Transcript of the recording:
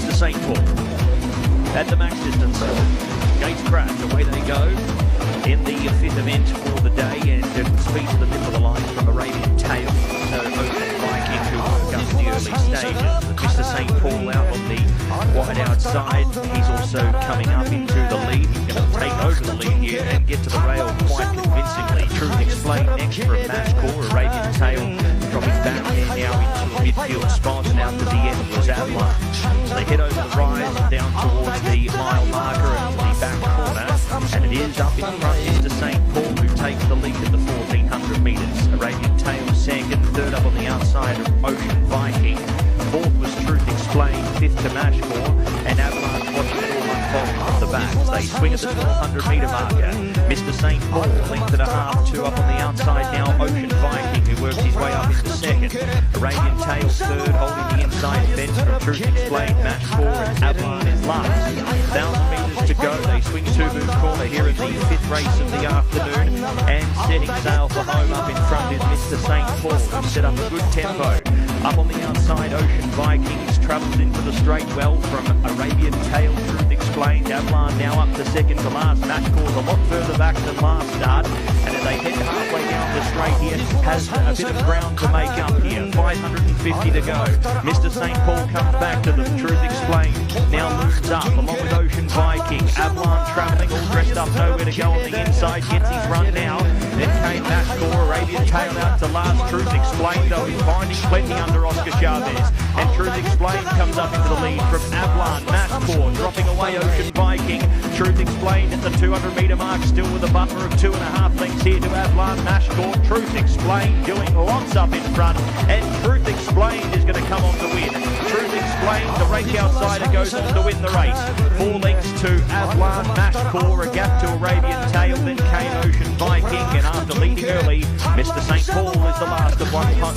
Mr. St. Paul at the max distance. Gates crash, away they go in the fifth event for the day, and speed to the middle of the line from Arabian Tail. So Ocean Viking who work up in the early stages. Mr. St. Paul out on the wide outside. He's also coming up into the lead. He's going to take over the lead here and get to the rail quite convincingly. Truth Explained next from Mashcore. Arabian Tail dropping back there now into the midfield spot, and out to the end was Avalon. So they head over the rise down towards the mile marker and the back corner, and it is up in front Mr. St. Paul who takes the lead at the 1400 metres. Arabian Tail second, third up on the outside of Ocean Viking. Fourth was Truth Explained, fifth to Mashcore, and Avalon watching it all unfold off the back as they swing at the 1200 metre marker. Mr. St. Paul, length and a half, two up on the outside now, Ocean Viking who works his way up into second. Arabian Tail third, holding the inside fence from Truth Explained, Mashcore, and Avalon is last. 1,000 metres to go, they swing two-move corner here in the fifth race of the afternoon, and setting sail for home up in front is Mr. St. Paul who set up a good tempo. Up on the outside, Ocean Vikings travels into the straight well from Arabian Tail, Truth Explained. Avalon now up to second to last. Mashcore's a lot further back than last start, and as they head halfway down the straight here, has a bit of ground to make up here. 550 to go. Mr. St. Paul comes back to them. Truth Explained now moves up along with Ocean Viking. Avalon travelling all dressed up, nowhere to go on the inside, gets his run now. Then came Mashcore. Arabian Tail out to last. Truth Explained though is finding plenty under Oscar Chavez, and Truth Explained comes up into the lead from Avalon. Mashcore dropping away Ocean Viking. Truth Explained at the 200 metre mark, still with a buffer of 2.5 lengths here to Avalon. Mashcore, Truth Explained doing lots up in front, and Truth Explained is going to come on to win. Truth Explained, the rake outsider, goes on to win the race. 4 lengths to Avalon. Mashcore, a gap to Arabian Tail, then came Ocean Viking, and after leading early, Mr. St. Paul is the last of one home.